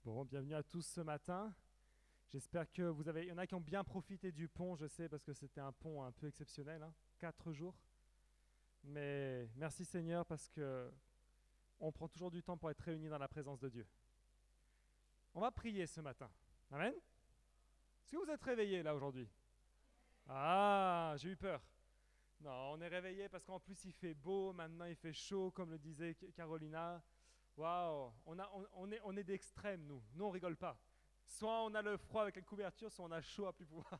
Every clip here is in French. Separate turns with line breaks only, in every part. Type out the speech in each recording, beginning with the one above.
Bon, bienvenue à tous ce matin. J'espère que il y en a qui ont bien profité du pont, je sais, parce que c'était un pont un peu exceptionnel, 4 jours. Mais merci Seigneur parce que on prend toujours du temps pour être réunis dans la présence de Dieu. On va prier ce matin. Amen. Est-ce que vous êtes réveillés là aujourd'hui? Ah, j'ai eu peur. Non, on est réveillés parce qu'en plus il fait beau, maintenant il fait chaud, comme le disait Carolina. Waouh, on est d'extrêmes, nous. Nous, on rigole pas. Soit on a le froid avec la couverture, soit on a chaud à plus pouvoir.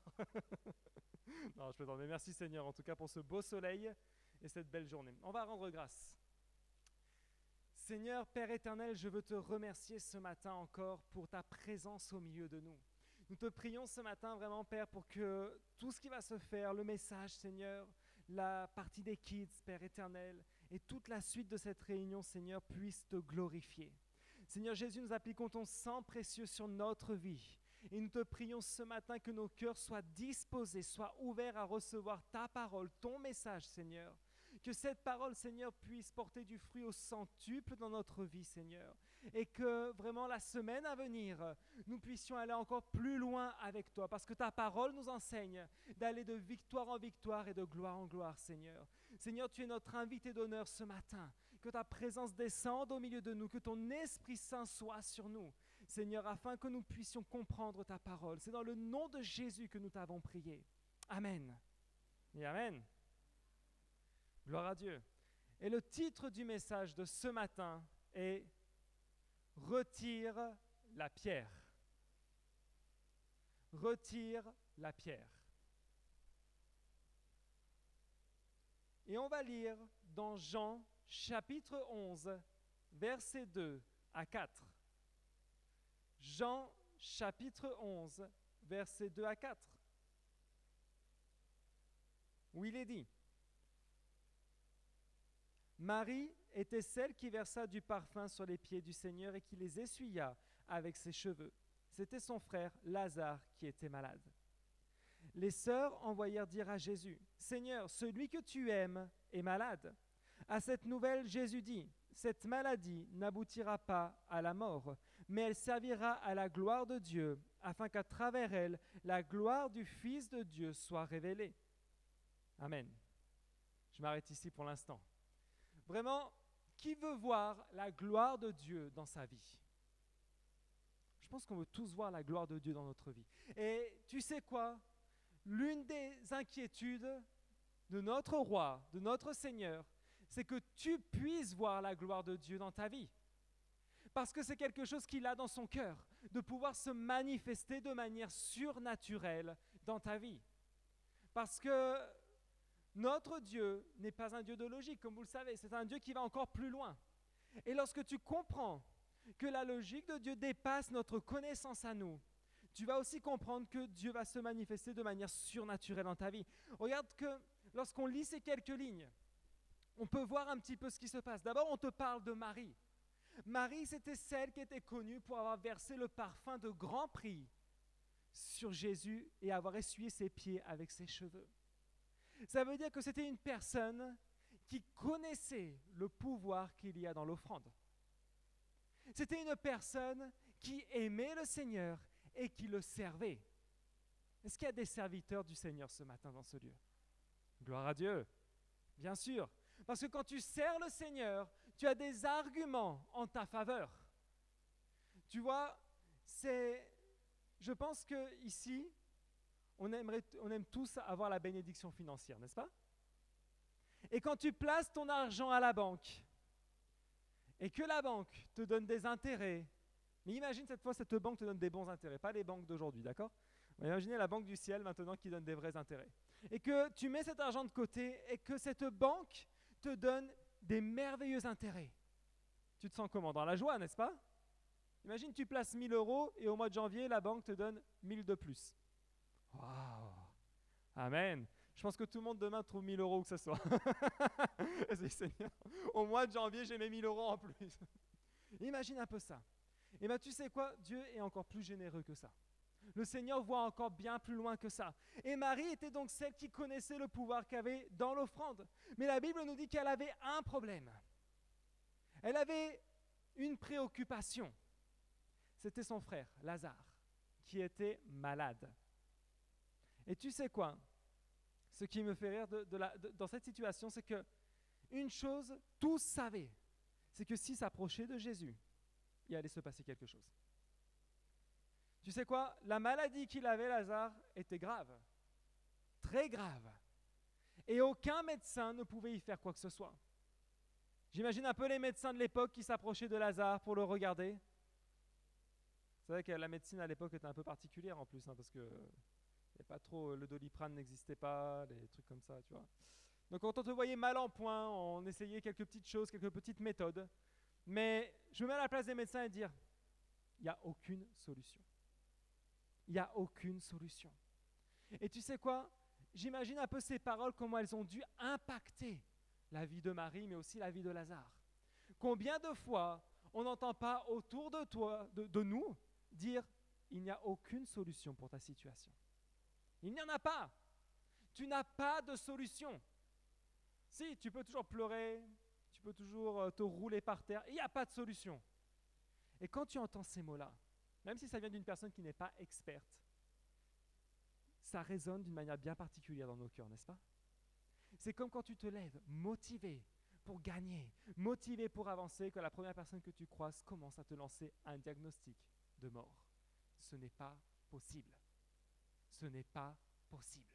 Non, je plaisante. Mais merci Seigneur, en tout cas, pour ce beau soleil et cette belle journée. On va rendre grâce. Seigneur, Père éternel, je veux te remercier ce matin encore pour ta présence au milieu de nous. Nous te prions ce matin vraiment, Père, pour que tout ce qui va se faire, le message, Seigneur, la partie des kids, Père éternel, et toute la suite de cette réunion, Seigneur, puisse te glorifier. Seigneur Jésus, nous appliquons ton sang précieux sur notre vie. Et nous te prions ce matin que nos cœurs soient disposés, soient ouverts à recevoir ta parole, ton message, Seigneur. Que cette parole, Seigneur, puisse porter du fruit au centuple dans notre vie, Seigneur. Et que vraiment la semaine à venir, nous puissions aller encore plus loin avec toi. Parce que ta parole nous enseigne d'aller de victoire en victoire et de gloire en gloire, Seigneur. Seigneur, tu es notre invité d'honneur ce matin. Que ta présence descende au milieu de nous, que ton Esprit Saint soit sur nous, Seigneur, afin que nous puissions comprendre ta parole. C'est dans le nom de Jésus que nous t'avons prié. Amen. Et Amen. Gloire à Dieu. Et le titre du message de ce matin est « Retire la pierre ». Retire la pierre. Et on va lire dans Jean chapitre 11, versets 2 à 4. Jean chapitre 11, versets 2 à 4. Où il est dit: Marie était celle qui versa du parfum sur les pieds du Seigneur et qui les essuya avec ses cheveux. C'était son frère Lazare qui était malade. Les sœurs envoyèrent dire à Jésus: Seigneur, celui que tu aimes est malade. À cette nouvelle, Jésus dit: cette maladie n'aboutira pas à la mort, mais elle servira à la gloire de Dieu, afin qu'à travers elle, la gloire du Fils de Dieu soit révélée. Amen. Je m'arrête ici pour l'instant. Vraiment, qui veut voir la gloire de Dieu dans sa vie? Je pense qu'on veut tous voir la gloire de Dieu dans notre vie. Et tu sais quoi? L'une des inquiétudes de notre roi, de notre Seigneur, c'est que tu puisses voir la gloire de Dieu dans ta vie. Parce que c'est quelque chose qu'il a dans son cœur, de pouvoir se manifester de manière surnaturelle dans ta vie. Parce que notre Dieu n'est pas un Dieu de logique, comme vous le savez, c'est un Dieu qui va encore plus loin. Et lorsque tu comprends que la logique de Dieu dépasse notre connaissance à nous, tu vas aussi comprendre que Dieu va se manifester de manière surnaturelle dans ta vie. Regarde que lorsqu'on lit ces quelques lignes, on peut voir un petit peu ce qui se passe. D'abord, on te parle de Marie. Marie, c'était celle qui était connue pour avoir versé le parfum de grand prix sur Jésus et avoir essuyé ses pieds avec ses cheveux. Ça veut dire que c'était une personne qui connaissait le pouvoir qu'il y a dans l'offrande. C'était une personne qui aimait le Seigneur et qui le servait. Est-ce qu'il y a des serviteurs du Seigneur ce matin dans ce lieu? Gloire à Dieu, bien sûr. Parce que quand tu sers le Seigneur, tu as des arguments en ta faveur. Tu vois, je pense qu'ici, on aime tous avoir la bénédiction financière, n'est-ce pas? Et quand tu places ton argent à la banque et que la banque te donne des intérêts, mais imagine cette fois, cette banque te donne des bons intérêts, pas les banques d'aujourd'hui, d'accord? Imaginez la banque du ciel maintenant qui donne des vrais intérêts. Et que tu mets cet argent de côté et que cette banque te donne des merveilleux intérêts. Tu te sens comment? Dans la joie, n'est-ce pas? Imagine, tu places 1 000 € et au mois de janvier, la banque te donne 1 000 de plus. Waouh! Amen! Je pense que tout le monde demain trouve 1 000 € où que ce soit. Seigneur, au mois de janvier, j'ai mes 1 000 € en plus. Imagine un peu ça. Et bien tu sais quoi? Dieu est encore plus généreux que ça. Le Seigneur voit encore bien plus loin que ça. Et Marie était donc celle qui connaissait le pouvoir qu'il y avait dans l'offrande. Mais la Bible nous dit qu'elle avait un problème. Elle avait une préoccupation. c'était son frère, Lazare, qui était malade. Et tu sais quoi? Ce qui me fait rire dans cette situation, c'est que une chose, tous savaient, c'est que s'ils s'approchaient de Jésus, il allait se passer quelque chose. Tu sais quoi? La maladie qu'il avait, Lazare, était grave, très grave. Et aucun médecin ne pouvait y faire quoi que ce soit. J'imagine un peu les médecins de l'époque qui s'approchaient de Lazare pour le regarder. C'est vrai que la médecine à l'époque était un peu particulière en plus, parce que pas trop, le Doliprane n'existait pas, des trucs comme ça, tu vois. Donc quand on te voyait mal en point, on essayait quelques petites choses, quelques petites méthodes. Mais je me mets à la place des médecins et dire, il n'y a aucune solution. Il n'y a aucune solution. Et tu sais quoi? J'imagine un peu ces paroles, comment elles ont dû impacter la vie de Marie, mais aussi la vie de Lazare. Combien de fois on n'entend pas autour de toi, de nous, dire, il n'y a aucune solution pour ta situation. Il n'y en a pas. Tu n'as pas de solution. Si, tu peux toujours pleurer, tu peux toujours te rouler par terre, il n'y a pas de solution. Et quand tu entends ces mots-là, même si ça vient d'une personne qui n'est pas experte, ça résonne d'une manière bien particulière dans nos cœurs, n'est-ce pas? C'est comme quand tu te lèves motivé pour gagner, motivé pour avancer, que la première personne que tu croises commence à te lancer un diagnostic de mort. Ce n'est pas possible. Ce n'est pas possible.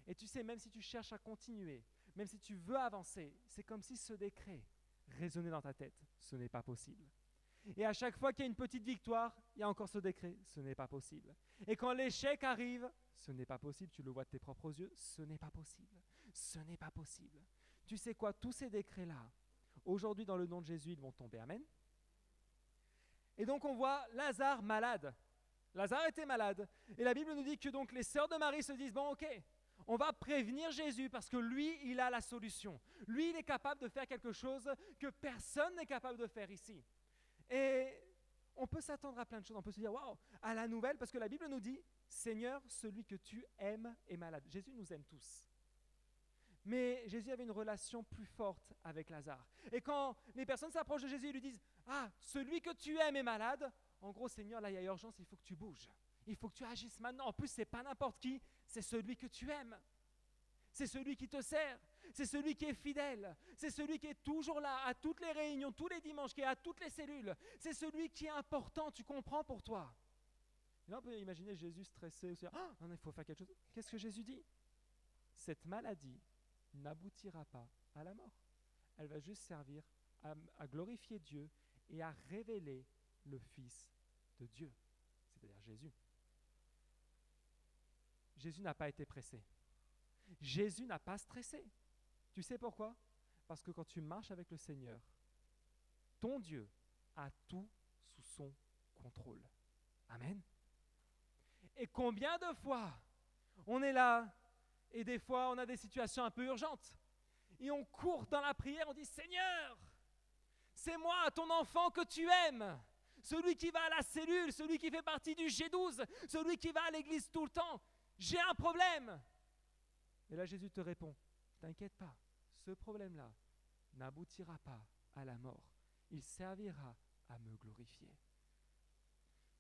Et tu sais, même si tu cherches à continuer, même si tu veux avancer, c'est comme si ce décret résonnait dans ta tête. Ce n'est pas possible. Et à chaque fois qu'il y a une petite victoire, il y a encore ce décret. Ce n'est pas possible. Et quand l'échec arrive, ce n'est pas possible. Tu le vois de tes propres yeux. Ce n'est pas possible. Ce n'est pas possible. Tu sais quoi? Tous ces décrets-là, aujourd'hui, dans le nom de Jésus, ils vont tomber. Amen. Et donc, on voit Lazare malade. Lazare était malade. Et la Bible nous dit que donc les sœurs de Marie se disent, bon, ok, on va prévenir Jésus parce que lui, il a la solution. Lui, il est capable de faire quelque chose que personne n'est capable de faire ici. Et on peut s'attendre à plein de choses. On peut se dire, waouh, à la nouvelle, parce que la Bible nous dit, Seigneur, celui que tu aimes est malade. Jésus nous aime tous. Mais Jésus avait une relation plus forte avec Lazare. Et quand les personnes s'approchent de Jésus et lui disent, ah, celui que tu aimes est malade, en gros, Seigneur, là, il y a urgence, il faut que tu bouges. Il faut que tu agisses maintenant. En plus, ce n'est pas n'importe qui, c'est celui que tu aimes. C'est celui qui te sert. C'est celui qui est fidèle. C'est celui qui est toujours là, à toutes les réunions, tous les dimanches, qui est à toutes les cellules. C'est celui qui est important, tu comprends, pour toi. Et là, on peut imaginer Jésus stressé, aussi, ah, non, il faut faire quelque chose. Qu'est-ce que Jésus dit? Cette maladie n'aboutira pas à la mort. Elle va juste servir à glorifier Dieu et à révéler le Fils de Dieu, c'est-à-dire Jésus. Jésus n'a pas été pressé. Jésus n'a pas stressé. Tu sais pourquoi? Parce que quand tu marches avec le Seigneur, ton Dieu a tout sous son contrôle. Amen. Et combien de fois on est là et des fois on a des situations un peu urgentes et on court dans la prière, on dit, Seigneur, c'est moi, ton enfant que tu aimes, celui qui va à la cellule, celui qui fait partie du G12, celui qui va à l'église tout le temps. J'ai un problème. Et là, Jésus te répond, t'inquiète pas, ce problème-là n'aboutira pas à la mort. Il servira à me glorifier.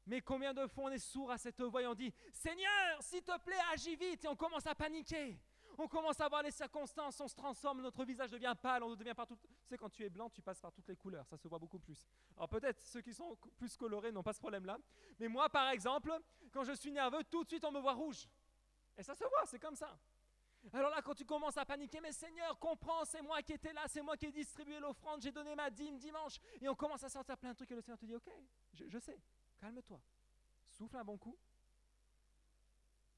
Mais combien de fois on est sourd à cette voix et on dit, Seigneur, s'il te plaît, agis vite, et on commence à paniquer. On commence à voir les circonstances, on se transforme, notre visage devient pâle, on devient partout. Tu sais, quand tu es blanc, tu passes par toutes les couleurs, ça se voit beaucoup plus. Alors peut-être ceux qui sont plus colorés n'ont pas ce problème-là. Mais moi, par exemple, quand je suis nerveux, tout de suite, on me voit rouge. Et ça se voit, c'est comme ça. Alors là, quand tu commences à paniquer, mais Seigneur, comprends, c'est moi qui étais là, c'est moi qui ai distribué l'offrande, j'ai donné ma dîme dimanche. Et on commence à sortir plein de trucs et le Seigneur te dit, ok, je sais, calme-toi, souffle un bon coup.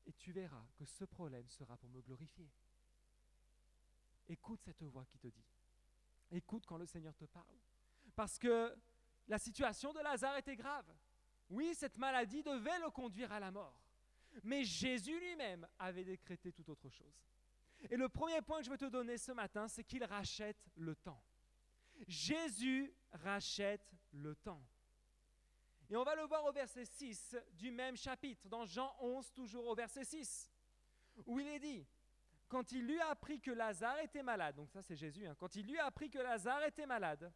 Et tu verras que ce problème sera pour me glorifier. Écoute cette voix qui te dit. Écoute quand le Seigneur te parle. Parce que la situation de Lazare était grave. Oui, cette maladie devait le conduire à la mort. Mais Jésus lui-même avait décrété tout autre chose. Et le premier point que je veux te donner ce matin, c'est qu'il rachète le temps. Jésus rachète le temps. Et on va le voir au verset 6 du même chapitre, dans Jean 11, toujours au verset 6, où il est dit, quand il lui a appris que Lazare était malade, donc ça c'est Jésus, quand il lui a appris que Lazare était malade,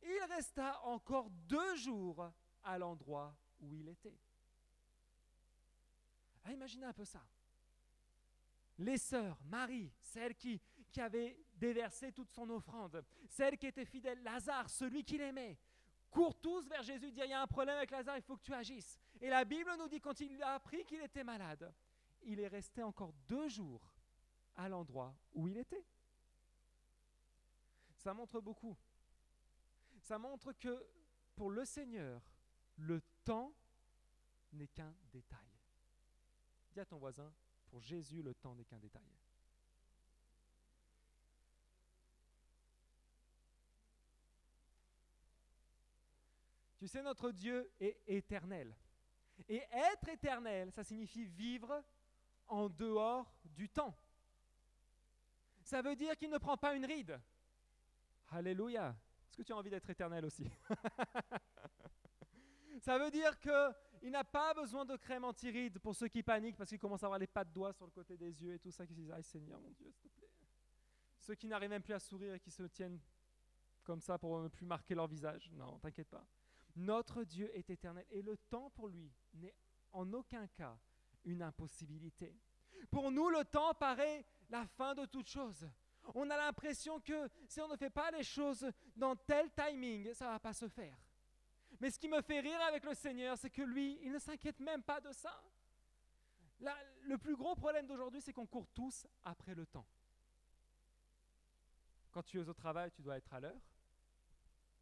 il resta encore 2 jours à l'endroit où il était. Ah, imaginez un peu ça. Les sœurs, Marie, celle qui avait déversé toute son offrande, celle qui était fidèle, Lazare, celui qu'il aimait, courent tous vers Jésus, dire il y a un problème avec Lazare, il faut que tu agisses. Et la Bible nous dit quand il a appris qu'il était malade, il est resté encore 2 jours à l'endroit où il était. Ça montre beaucoup. Ça montre que pour le Seigneur, le temps n'est qu'un détail. Dis à ton voisin, pour Jésus, le temps n'est qu'un détail. Tu sais, notre Dieu est éternel. Et être éternel, ça signifie vivre en dehors du temps. Ça veut dire qu'il ne prend pas une ride. Alléluia. Est-ce que tu as envie d'être éternel aussi? Ça veut dire qu'il n'a pas besoin de crème anti-rides pour ceux qui paniquent parce qu'ils commencent à avoir les pattes doigts sur le côté des yeux et tout ça, qui se disent « Aïe Seigneur, mon Dieu, s'il te plaît ». Ceux qui n'arrivent même plus à sourire et qui se tiennent comme ça pour ne plus marquer leur visage. Non, t'inquiète pas. Notre Dieu est éternel et le temps pour lui n'est en aucun cas une impossibilité. Pour nous, le temps paraît la fin de toute chose. On a l'impression que si on ne fait pas les choses dans tel timing, ça ne va pas se faire. Mais ce qui me fait rire avec le Seigneur, c'est que lui, il ne s'inquiète même pas de ça. Le plus gros problème d'aujourd'hui, c'est qu'on court tous après le temps. Quand tu es au travail, tu dois être à l'heure.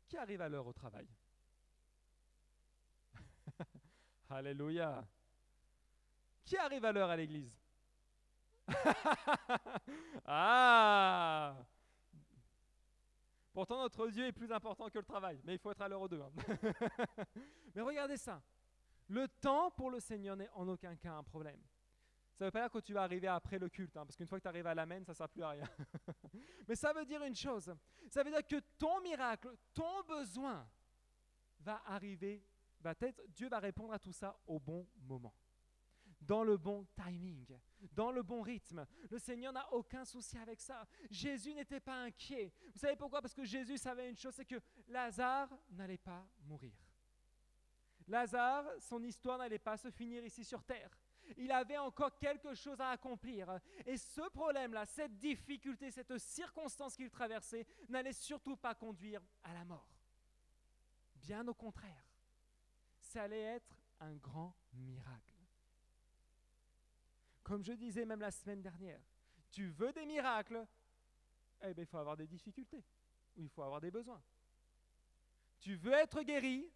Qui arrive à l'heure au travail? Alléluia. Qui arrive à l'heure à l'église? Ah! Pourtant, notre Dieu est plus important que le travail, mais il faut être à l'heure aux deux. Hein. Mais regardez ça. Le temps pour le Seigneur n'est en aucun cas un problème. Ça ne veut pas dire que tu vas arriver après le culte, parce qu'une fois que tu arrives à l'amen, ça ne sert plus à rien. Mais ça veut dire une chose. Ça veut dire que ton miracle, ton besoin va arriver, Dieu va répondre à tout ça au bon moment, dans le bon timing, dans le bon rythme. Le Seigneur n'a aucun souci avec ça. Jésus n'était pas inquiet. Vous savez pourquoi? Parce que Jésus savait une chose, c'est que Lazare n'allait pas mourir. Lazare, son histoire n'allait pas se finir ici sur terre. Il avait encore quelque chose à accomplir. Et ce problème-là, cette difficulté, cette circonstance qu'il traversait, n'allait surtout pas conduire à la mort. Bien au contraire, ça allait être un grand miracle. Comme je disais même la semaine dernière, tu veux des miracles, eh bien, il faut avoir des difficultés, ou il faut avoir des besoins. Tu veux être guéri,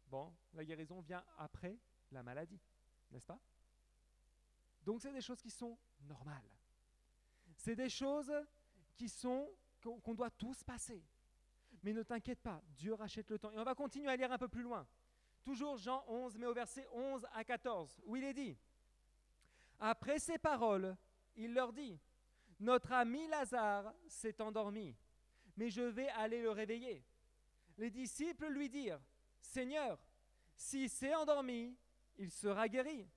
bon, la guérison vient après la maladie, n'est-ce pas? Donc, c'est des choses qui sont normales. C'est des choses qu'on doit tous passer. Mais ne t'inquiète pas, Dieu rachète le temps. Et on va continuer à lire un peu plus loin. Toujours Jean 11, mais au verset 11 à 14, où il est dit: après ces paroles, il leur dit: notre ami Lazare s'est endormi, mais je vais aller le réveiller. Les disciples lui dirent: Seigneur, s'il s'est endormi, il sera guéri.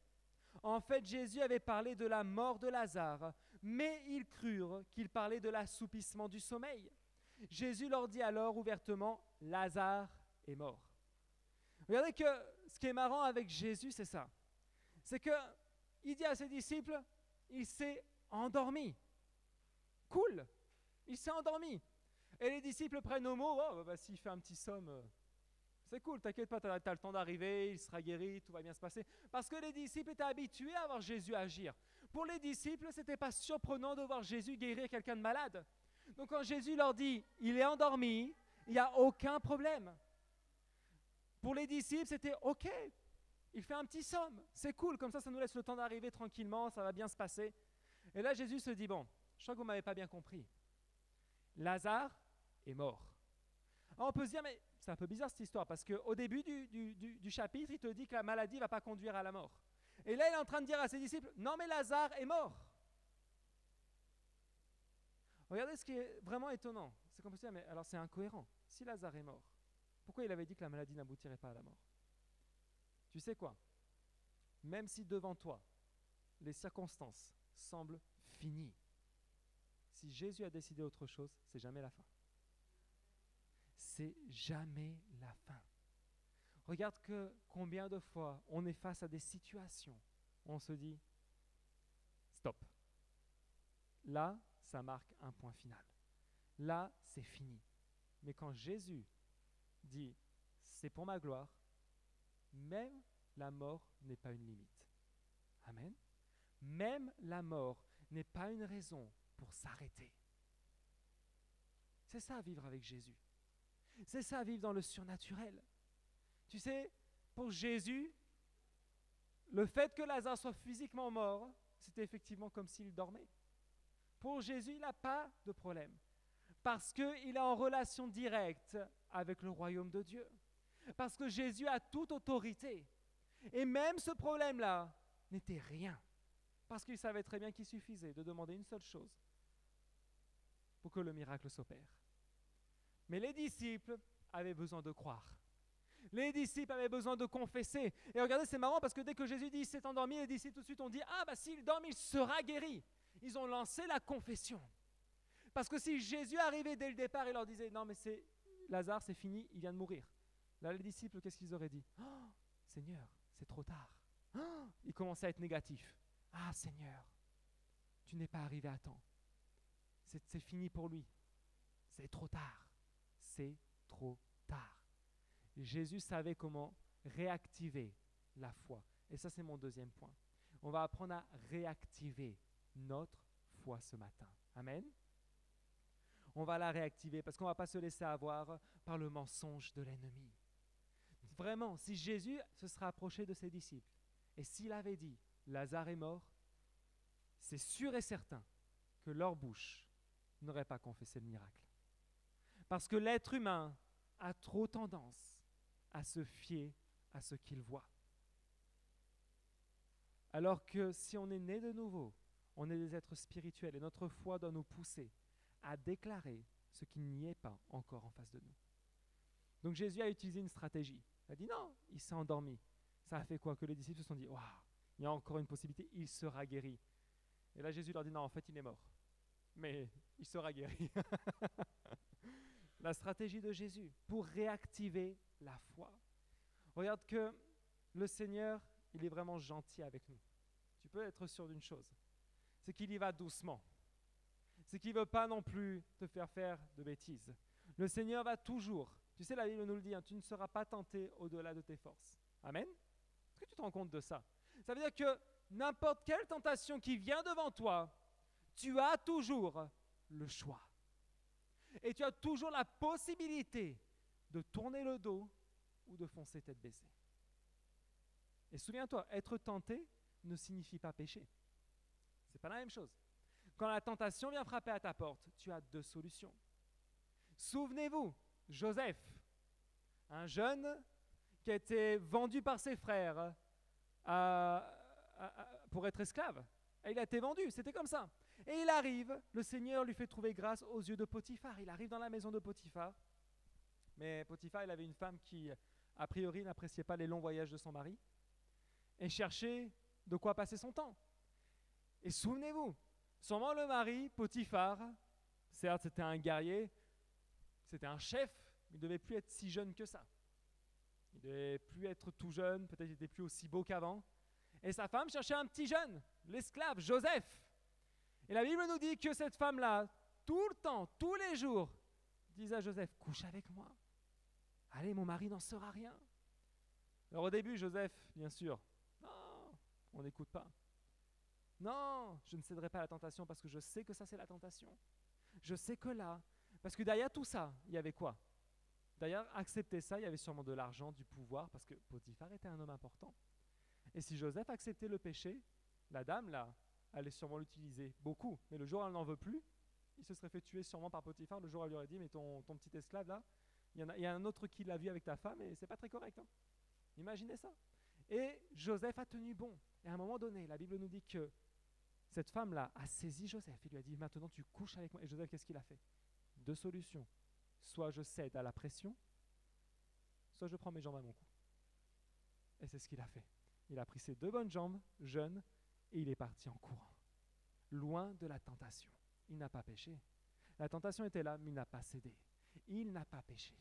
En fait, Jésus avait parlé de la mort de Lazare, mais ils crurent qu'il parlait de l'assoupissement du sommeil. Jésus leur dit alors ouvertement: Lazare est mort. Regardez que ce qui est marrant avec Jésus, c'est ça. C'est qu'il dit à ses disciples: il s'est endormi. Cool, il s'est endormi. Et les disciples prennent au mot: oh, s'il fait un petit somme, c'est cool, t'inquiète pas, t'as le temps d'arriver, il sera guéri, tout va bien se passer. Parce que les disciples étaient habitués à voir Jésus agir. Pour les disciples, ce n'était pas surprenant de voir Jésus guérir quelqu'un de malade. Donc quand Jésus leur dit: il est endormi, il n'y a aucun problème. Pour les disciples, c'était OK, il fait un petit somme, c'est cool, comme ça nous laisse le temps d'arriver tranquillement, ça va bien se passer. Et là, Jésus se dit: bon, je crois que vous ne m'avez pas bien compris. Lazare est mort. Alors on peut se dire: mais c'est un peu bizarre cette histoire, parce qu'au début du chapitre, il te dit que la maladie ne va pas conduire à la mort. Et là, il est en train de dire à ses disciples: non, mais Lazare est mort. Regardez ce qui est vraiment étonnant. C'est qu'on peut se dire: mais alors c'est incohérent. Si Lazare est mort, pourquoi il avait dit que la maladie n'aboutirait pas à la mort? Tu sais quoi? Même si devant toi, les circonstances semblent finies, si Jésus a décidé autre chose, c'est jamais la fin. C'est jamais la fin. Regarde combien de fois on est face à des situations où on se dit stop. Là, ça marque un point final. Là, c'est fini. Mais quand Jésus dit c'est pour ma gloire, même la mort n'est pas une limite. Amen. Même la mort n'est pas une raison pour s'arrêter. C'est ça vivre avec Jésus. C'est ça vivre dans le surnaturel. Tu sais, pour Jésus, le fait que Lazare soit physiquement mort, c'était effectivement comme s'il dormait. Pour Jésus, il n'a pas de problème. Parce qu'il est en relation directe avec le royaume de Dieu. Parce que Jésus a toute autorité. Et même ce problème-là n'était rien. Parce qu'il savait très bien qu'il suffisait de demander une seule chose pour que le miracle s'opère. Mais les disciples avaient besoin de croire. Les disciples avaient besoin de confesser. Et regardez, c'est marrant parce que dès que Jésus dit « il s'est endormi », les disciples tout de suite ont dit « ah, s'il dort, il sera guéri ». Ils ont lancé la confession. Parce que si Jésus arrivait dès le départ et leur disait « non, mais Lazare, c'est fini, il vient de mourir ». Là, les disciples, qu'est-ce qu'ils auraient dit ? « Oh, Seigneur, c'est trop tard. Oh » Ils commençaient à être négatifs. « Ah, Seigneur, tu n'es pas arrivé à temps. C'est fini pour lui. C'est trop tard. C'est trop tard. » Jésus savait comment réactiver la foi. Et ça, c'est mon deuxième point. On va apprendre à réactiver notre foi ce matin. Amen. On va la réactiver parce qu'on ne va pas se laisser avoir par le mensonge de l'ennemi. Vraiment, si Jésus se serait approché de ses disciples et s'il avait dit « Lazare est mort », c'est sûr et certain que leur bouche n'aurait pas confessé le miracle. Parce que l'être humain a trop tendance à se fier à ce qu'il voit. Alors que si on est né de nouveau, on est des êtres spirituels et notre foi doit nous pousser à déclarer ce qui n'y est pas encore en face de nous. Donc Jésus a utilisé une stratégie. Il a dit non, il s'est endormi. Ça a fait quoi? Que les disciples se sont dit, waouh, il y a encore une possibilité, il sera guéri. Et là Jésus leur dit non, en fait il est mort. Mais il sera guéri. La stratégie de Jésus pour réactiver la foi. Regarde que le Seigneur, il est vraiment gentil avec nous. Tu peux être sûr d'une chose, c'est qu'il y va doucement. C'est qu'il ne veut pas non plus te faire de bêtises. Le Seigneur va toujours, tu sais la Bible nous le dit, tu ne seras pas tenté au-delà de tes forces. Amen. Est-ce que tu te rends compte de ça? Ça veut dire que n'importe quelle tentation qui vient devant toi, tu as toujours le choix. Et tu as toujours la possibilité de tourner le dos ou de foncer tête baissée. Et souviens-toi, être tenté ne signifie pas pécher. Ce n'est pas la même chose. Quand la tentation vient frapper à ta porte, tu as deux solutions. Souvenez-vous, Joseph, un jeune qui a été vendu par ses frères pour être esclave. Et il a été vendu, c'était comme ça. Et il arrive, le Seigneur lui fait trouver grâce aux yeux de Potiphar. Il arrive dans la maison de Potiphar. Mais Potiphar, il avait une femme qui, a priori, n'appréciait pas les longs voyages de son mari et cherchait de quoi passer son temps. Et souvenez-vous, sûrement le mari, Potiphar, certes c'était un guerrier, c'était un chef, mais il ne devait plus être si jeune que ça. Il ne devait plus être tout jeune, peut-être qu'il n'était plus aussi beau qu'avant. Et sa femme cherchait un petit jeune, l'esclave, Joseph. Et la Bible nous dit que cette femme-là, tout le temps, tous les jours, disait à Joseph, couche avec moi. Allez, mon mari n'en saura rien. Alors au début, Joseph, bien sûr, non, on n'écoute pas. Non, je ne céderai pas à la tentation parce que je sais que ça c'est la tentation. Je sais que là, parce que derrière tout ça, il y avait quoi? Derrière accepter ça, il y avait sûrement de l'argent, du pouvoir, parce que Potiphar était un homme important. Et si Joseph acceptait le péché, la dame là, allait sûrement l'utiliser beaucoup. Mais le jour où elle n'en veut plus, il se serait fait tuer sûrement par Potiphar. Le jour où elle lui aurait dit, mais ton petit esclave là, il y a un autre qui l'a vu avec ta femme et c'est pas très correct. Hein. Imaginez ça. Et Joseph a tenu bon. Et à un moment donné, la Bible nous dit que cette femme-là a saisi Joseph et lui a dit, maintenant tu couches avec moi. Et Joseph, qu'est-ce qu'il a fait? Deux solutions. Soit je cède à la pression, soit je prends mes jambes à mon cou. Et c'est ce qu'il a fait. Il a pris ses deux bonnes jambes, jeunes, et il est parti en courant, loin de la tentation. Il n'a pas péché. La tentation était là, mais il n'a pas cédé. Il n'a pas péché.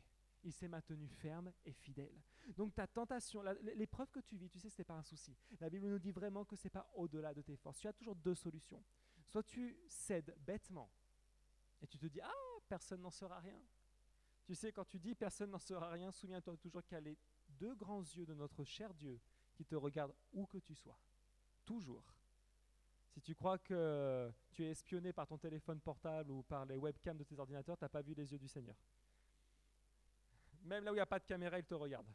Il s'est maintenu ferme et fidèle. Donc ta tentation, l'épreuve que tu vis, tu sais, ce n'est pas un souci. La Bible nous dit vraiment que ce n'est pas au-delà de tes forces. Tu as toujours deux solutions. Soit tu cèdes bêtement et tu te dis « Ah, personne n'en saura rien ». Tu sais, quand tu dis « personne n'en saura rien », souviens-toi toujours qu'il y a les deux grands yeux de notre cher Dieu qui te regardent où que tu sois. Toujours. Si tu crois que tu es espionné par ton téléphone portable ou par les webcams de tes ordinateurs, tu n'as pas vu les yeux du Seigneur. Même là où il n'y a pas de caméra, il te regarde.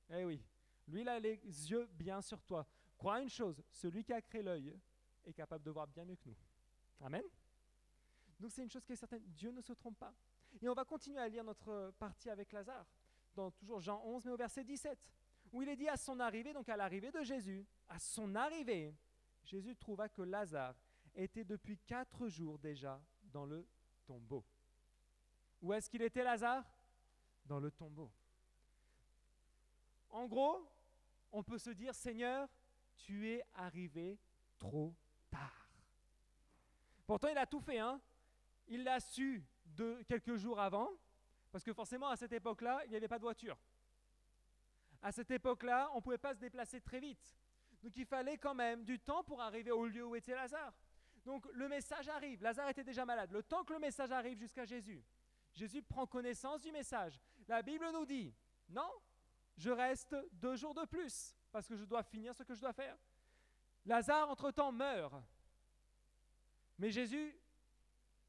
Eh oui, lui, il a les yeux bien sur toi. Crois une chose, celui qui a créé l'œil est capable de voir bien mieux que nous. Amen. Donc c'est une chose qui est certaine, Dieu ne se trompe pas. Et on va continuer à lire notre partie avec Lazare, dans toujours Jean 11, mais au verset 17, où il est dit à son arrivée, donc à l'arrivée de Jésus, à son arrivée, Jésus trouva que Lazare était depuis 4 jours déjà dans le tombeau. Où est-ce qu'il était, Lazare? Dans le tombeau. En gros, on peut se dire, Seigneur, tu es arrivé trop tard. Pourtant, il a tout fait, hein. Il l'a su quelques jours avant, parce que forcément, à cette époque-là, il n'y avait pas de voiture. À cette époque-là, on ne pouvait pas se déplacer très vite. Donc, il fallait quand même du temps pour arriver au lieu où était Lazare. Donc, le message arrive. Lazare était déjà malade. Le temps que le message arrive jusqu'à Jésus, Jésus prend connaissance du message. La Bible nous dit, non, je reste 2 jours de plus, parce que je dois finir ce que je dois faire. Lazare, entre-temps, meurt. Mais Jésus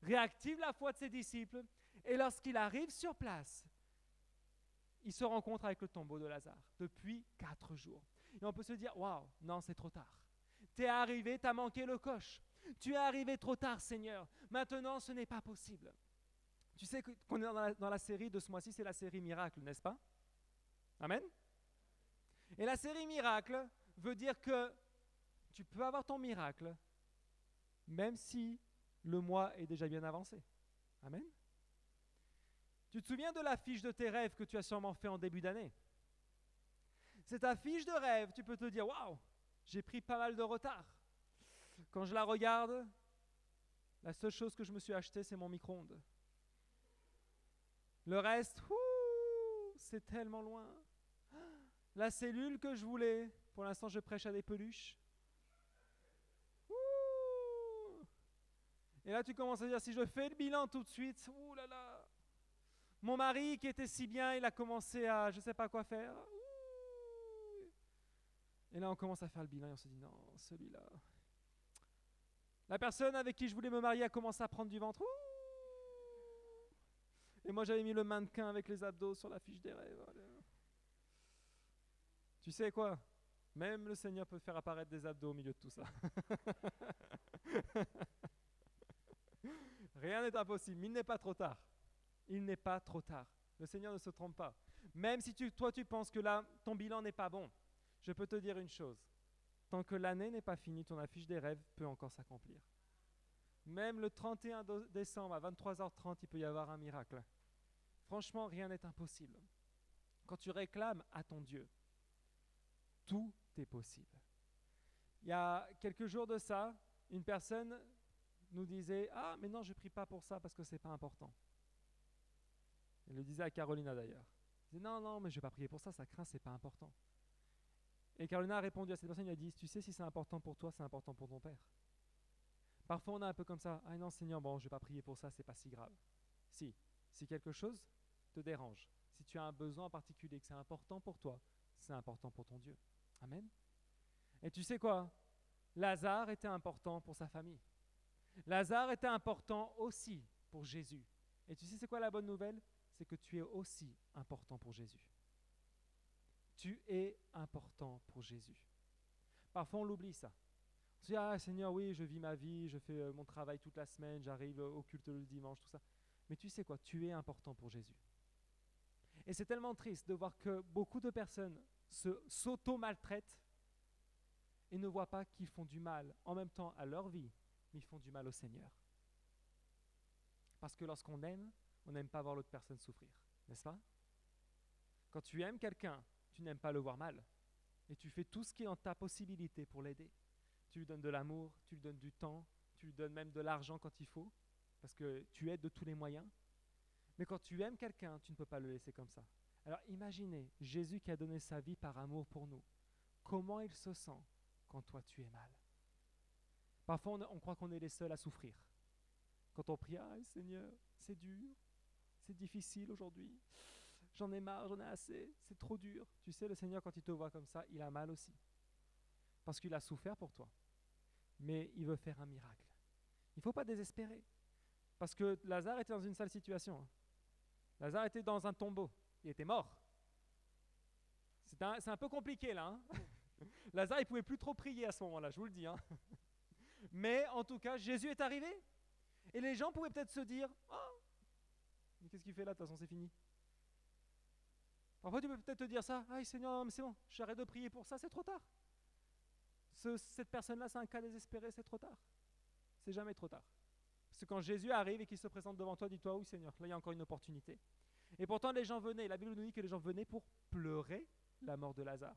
réactive la foi de ses disciples, et lorsqu'il arrive sur place, il se rencontre avec le tombeau de Lazare depuis 4 jours. Et on peut se dire, waouh, non, c'est trop tard. Tu es arrivé, tu as manqué le coche. Tu es arrivé trop tard, Seigneur. Maintenant, ce n'est pas possible. Tu sais qu'on est dans la série de ce mois-ci, c'est la série Miracle, n'est-ce pas? Amen. Et la série Miracle veut dire que tu peux avoir ton miracle, même si le mois est déjà bien avancé. Amen. Tu te souviens de la fiche de tes rêves que tu as sûrement fait en début d'année? C'est ta fiche de rêve, tu peux te dire, waouh, j'ai pris pas mal de retard. Quand je la regarde, la seule chose que je me suis acheté, c'est mon micro-ondes. Le reste, c'est tellement loin. La cellule que je voulais, pour l'instant je prêche à des peluches. Et là tu commences à dire, si je fais le bilan tout de suite, ouh là là. Mon mari qui était si bien, il a commencé à je ne sais pas quoi faire. Et là on commence à faire le bilan et on se dit, non, celui-là. La personne avec qui je voulais me marier a commencé à prendre du ventre. Et moi, j'avais mis le mannequin avec les abdos sur la fiche des rêves. Tu sais quoi? Même le Seigneur peut faire apparaître des abdos au milieu de tout ça. Rien n'est impossible. Il n'est pas trop tard. Il n'est pas trop tard. Le Seigneur ne se trompe pas. Même si toi, tu penses que là, ton bilan n'est pas bon, je peux te dire une chose. Tant que l'année n'est pas finie, ton affiche des rêves peut encore s'accomplir. Même le 31 décembre à 23h30, il peut y avoir un miracle. Franchement, rien n'est impossible. Quand tu réclames à ton Dieu, tout est possible. Il y a quelques jours de ça, une personne nous disait « Ah, mais non, je ne prie pas pour ça parce que ce n'est pas important. » Elle le disait à Carolina d'ailleurs. Elle disait « Non, non, mais je ne vais pas prier pour ça, ça craint, ce n'est pas important. » Et Carolina a répondu à cette personne, elle a dit « Tu sais, si c'est important pour toi, c'est important pour ton père. » Parfois, on est un peu comme ça. « Ah non, Seigneur, bon, je ne vais pas prier pour ça, ce n'est pas si grave. » Si quelque chose te dérange, si tu as un besoin en particulier, que c'est important pour toi, c'est important pour ton Dieu. Amen. Et tu sais quoi? Lazare était important pour sa famille. Lazare était important aussi pour Jésus. Et tu sais c'est quoi la bonne nouvelle? C'est que tu es aussi important pour Jésus. Tu es important pour Jésus. Parfois on l'oublie ça. On se dit, ah Seigneur, oui, je vis ma vie, je fais mon travail toute la semaine, j'arrive au culte le dimanche, tout ça. Mais tu sais quoi? Tu es important pour Jésus. Et c'est tellement triste de voir que beaucoup de personnes s'auto-maltraitent et ne voient pas qu'ils font du mal en même temps à leur vie, mais ils font du mal au Seigneur. Parce que lorsqu'on aime, on n'aime pas voir l'autre personne souffrir, n'est-ce pas? Quand tu aimes quelqu'un, tu n'aimes pas le voir mal. Et tu fais tout ce qui est en ta possibilité pour l'aider. Tu lui donnes de l'amour, tu lui donnes du temps, tu lui donnes même de l'argent quand il faut, parce que tu aides de tous les moyens. Mais quand tu aimes quelqu'un, tu ne peux pas le laisser comme ça. Alors imaginez, Jésus qui a donné sa vie par amour pour nous, comment il se sent quand toi tu es mal. Parfois on croit qu'on est les seuls à souffrir. Quand on prie, ah Seigneur, c'est dur, c'est difficile aujourd'hui, j'en ai marre, j'en ai assez, c'est trop dur. Tu sais, le Seigneur, quand il te voit comme ça, il a mal aussi. Parce qu'il a souffert pour toi. Mais il veut faire un miracle. Il ne faut pas désespérer. Parce que Lazare était dans une sale situation. Lazare était dans un tombeau. Il était mort. C'est un peu compliqué là. Lazare, il ne pouvait plus trop prier à ce moment-là, je vous le dis. Mais en tout cas, Jésus est arrivé. Et les gens pouvaient peut-être se dire, oh, mais qu'est-ce qu'il fait là, de toute façon c'est fini. Parfois tu peux peut-être te dire ça, ah Seigneur, non, mais c'est bon, j'arrête de prier pour ça, c'est trop tard. Cette personne-là, c'est un cas désespéré, c'est trop tard. C'est jamais trop tard. Parce que quand Jésus arrive et qu'il se présente devant toi, dis-toi, oui Seigneur, là il y a encore une opportunité. Et pourtant les gens venaient, la Bible nous dit que les gens venaient pour pleurer la mort de Lazare.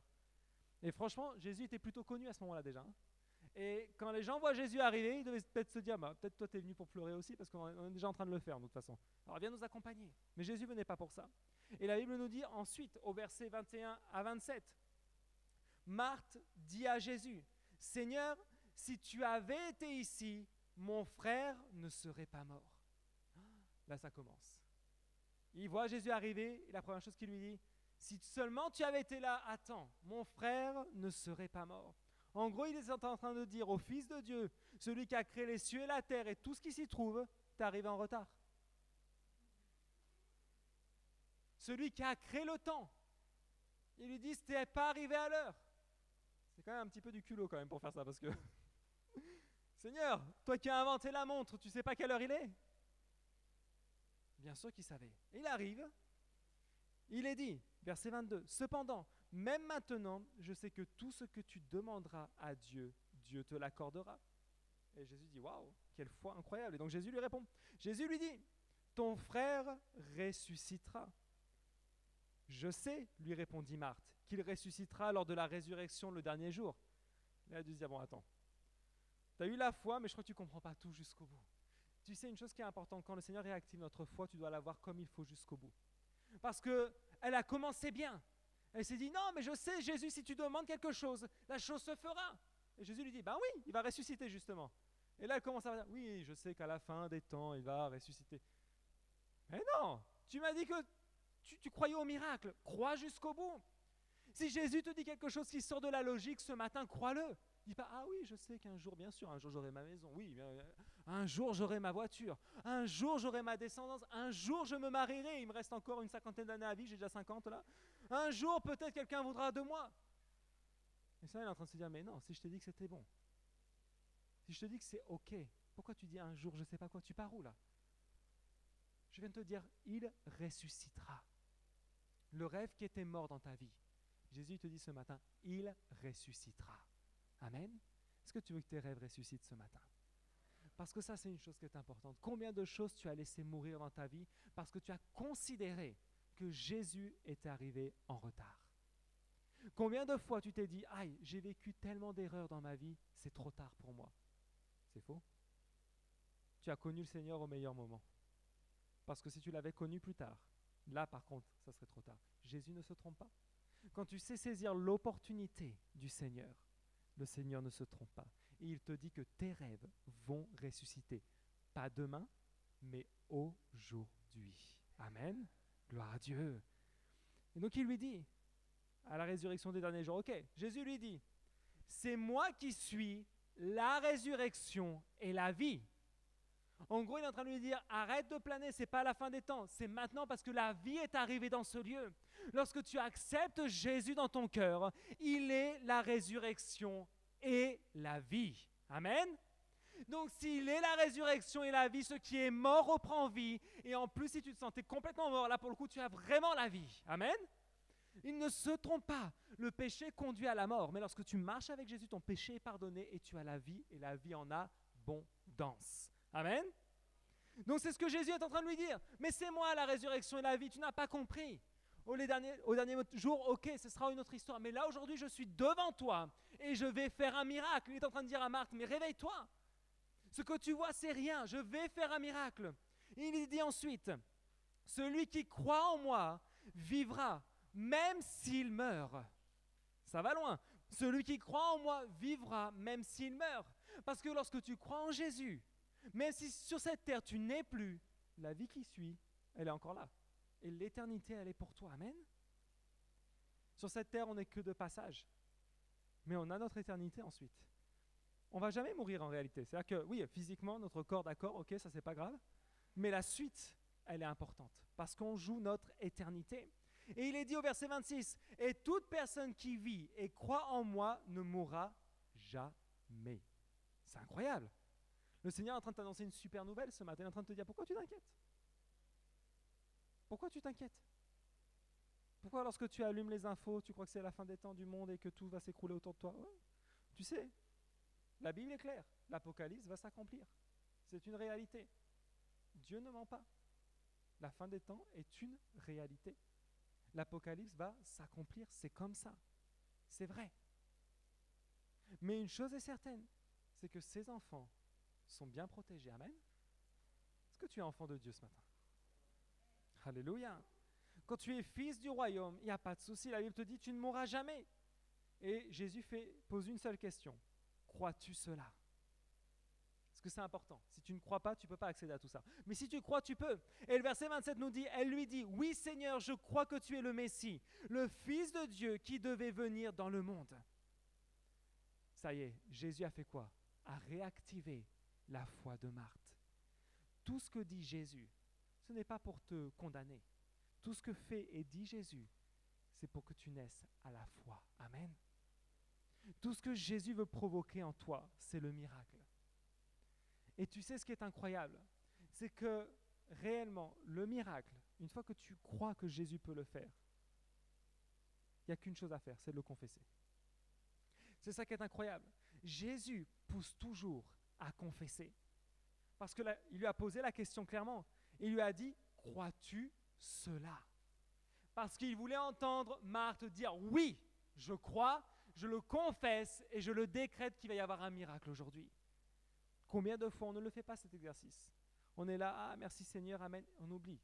Et franchement, Jésus était plutôt connu à ce moment-là déjà. Et quand les gens voient Jésus arriver, ils devaient peut-être se dire, bah, peut-être toi tu es venu pour pleurer aussi, parce qu'on est déjà en train de le faire de toute façon. Alors viens nous accompagner. Mais Jésus venait pas pour ça. Et la Bible nous dit ensuite, au verset 21 à 27, Marthe dit à Jésus, Seigneur, si tu avais été ici, mon frère ne serait pas mort. Là ça commence. Il voit Jésus arriver, et la première chose qu'il lui dit, si seulement tu avais été là à temps, mon frère ne serait pas mort. En gros, il est en train de dire au Fils de Dieu, celui qui a créé les cieux et la terre et tout ce qui s'y trouve, t'es arrivé en retard. Celui qui a créé le temps, il lui dit, t'es pas arrivé à l'heure. C'est quand même un petit peu du culot quand même pour faire ça, parce que Seigneur, toi qui as inventé la montre, tu sais pas quelle heure il est? Bien sûr qu'il savait. Il arrive, il est dit, verset 22, cependant, même maintenant, je sais que tout ce que tu demanderas à Dieu, Dieu te l'accordera. Et Jésus dit, waouh, quelle foi incroyable. Et donc Jésus lui répond. Jésus lui dit, ton frère ressuscitera. Je sais, lui répondit Marthe, qu'il ressuscitera lors de la résurrection le dernier jour. Et elle a dû se dire, bon attends, tu as eu la foi, mais je crois que tu ne comprends pas tout jusqu'au bout. Tu sais, une chose qui est importante, quand le Seigneur réactive notre foi, tu dois la voir comme il faut jusqu'au bout. Parce qu'elle a commencé bien. Elle s'est dit, non, mais je sais, Jésus, si tu demandes quelque chose, la chose se fera. Et Jésus lui dit, ben oui, il va ressusciter justement. Et là, elle commence à dire, oui, je sais qu'à la fin des temps, il va ressusciter. Mais non, tu m'as dit que tu croyais au miracle. Crois jusqu'au bout. Si Jésus te dit quelque chose qui sort de la logique ce matin, crois-le. Dis pas, ah oui, je sais qu'un jour, bien sûr, un jour j'aurai ma maison, oui, un jour j'aurai ma voiture, un jour j'aurai ma descendance, un jour je me marierai, il me reste encore une 50aine d'années à vivre, j'ai déjà 50 là, un jour peut-être quelqu'un voudra de moi. Et ça, elle est en train de se dire, mais non, si je te dis que c'était bon, si je te dis que c'est ok, pourquoi tu dis un jour je sais pas quoi, tu pars où là? Je viens de te dire, il ressuscitera. Le rêve qui était mort dans ta vie, Jésus te dit ce matin, il ressuscitera. Amen. Est-ce que tu veux que tes rêves ressuscitent ce matin? Parce que ça, c'est une chose qui est importante. Combien de choses tu as laissé mourir dans ta vie parce que tu as considéré que Jésus est arrivé en retard? Combien de fois tu t'es dit, aïe, j'ai vécu tellement d'erreurs dans ma vie, c'est trop tard pour moi? C'est faux. Tu as connu le Seigneur au meilleur moment. Parce que si tu l'avais connu plus tard, là par contre, ça serait trop tard. Jésus ne se trompe pas. Quand tu sais saisir l'opportunité du Seigneur, le Seigneur ne se trompe pas. Et il te dit que tes rêves vont ressusciter. Pas demain, mais aujourd'hui. Amen. Gloire à Dieu. Et donc il lui dit, à la résurrection des derniers jours, ok, Jésus lui dit, c'est moi qui suis la résurrection et la vie. En gros, il est en train de lui dire, arrête de planer, c'est pas la fin des temps, c'est maintenant parce que la vie est arrivée dans ce lieu. Lorsque tu acceptes Jésus dans ton cœur, il est la résurrection et la vie. Amen. Donc s'il est la résurrection et la vie, ce qui est mort reprend vie. Et en plus, si tu te sentais complètement mort, là pour le coup, tu as vraiment la vie. Amen. Il ne se trompe pas. Le péché conduit à la mort. Mais lorsque tu marches avec Jésus, ton péché est pardonné et tu as la vie. Et la vie en abondance. Amen. Donc c'est ce que Jésus est en train de lui dire. Mais c'est moi la résurrection et la vie. Tu n'as pas compris. Au dernier jour, ok, ce sera une autre histoire. Mais là aujourd'hui, je suis devant toi et je vais faire un miracle. Il est en train de dire à Marthe, mais réveille-toi. Ce que tu vois, c'est rien. Je vais faire un miracle. Et il dit ensuite, Celui qui croit en moi vivra, même s'il meurt. Ça va loin. Celui qui croit en moi vivra, même s'il meurt. Parce que lorsque tu crois en Jésus, même si sur cette terre tu n'es plus, la vie qui suit, elle est encore là. Et l'éternité, elle est pour toi. Amen. Sur cette terre, on n'est que de passage. Mais on a notre éternité ensuite. On ne va jamais mourir en réalité. C'est-à-dire que, oui, physiquement, notre corps, d'accord, ok, ça c'est pas grave. Mais la suite, elle est importante. Parce qu'on joue notre éternité. Et il est dit au verset 26, « Et toute personne qui vit et croit en moi ne mourra jamais. » C'est incroyable. Le Seigneur est en train de t'annoncer une super nouvelle ce matin. Il est en train de te dire, pourquoi tu t'inquiètes? Pourquoi tu t'inquiètes? Pourquoi lorsque tu allumes les infos, tu crois que c'est la fin des temps du monde et que tout va s'écrouler autour de toi? Ouais. Tu sais, la Bible est claire. L'Apocalypse va s'accomplir. C'est une réalité. Dieu ne ment pas. La fin des temps est une réalité. L'Apocalypse va s'accomplir, c'est comme ça. C'est vrai. Mais une chose est certaine, c'est que ces enfants sont bien protégés. Amen. Est-ce que tu es enfant de Dieu ce matin? Alléluia. Quand tu es fils du royaume, il n'y a pas de souci. La Bible te dit, tu ne mourras jamais. Et Jésus pose une seule question. Crois-tu cela? Parce que c'est important. Si tu ne crois pas, tu ne peux pas accéder à tout ça. Mais si tu crois, tu peux. Et le verset 27 nous dit, elle lui dit, oui Seigneur, je crois que tu es le Messie, le Fils de Dieu qui devait venir dans le monde. Ça y est, Jésus a fait quoi? A réactivé la foi de Marthe. Tout ce que dit Jésus, ce n'est pas pour te condamner. Tout ce que fait et dit Jésus, c'est pour que tu naisses à la foi. Amen. Tout ce que Jésus veut provoquer en toi, c'est le miracle. Et tu sais ce qui est incroyable, c'est que réellement, le miracle, une fois que tu crois que Jésus peut le faire, il n'y a qu'une chose à faire, c'est de le confesser. C'est ça qui est incroyable. Jésus pousse toujours à confesser. Parce qu'il lui a posé la question clairement. Il lui a dit, crois-tu cela? Parce qu'il voulait entendre Marthe dire, oui, je crois, je le confesse et je le décrète qu'il va y avoir un miracle aujourd'hui. Combien de fois on ne le fait pas cet exercice? On est là, ah merci Seigneur, amen. On oublie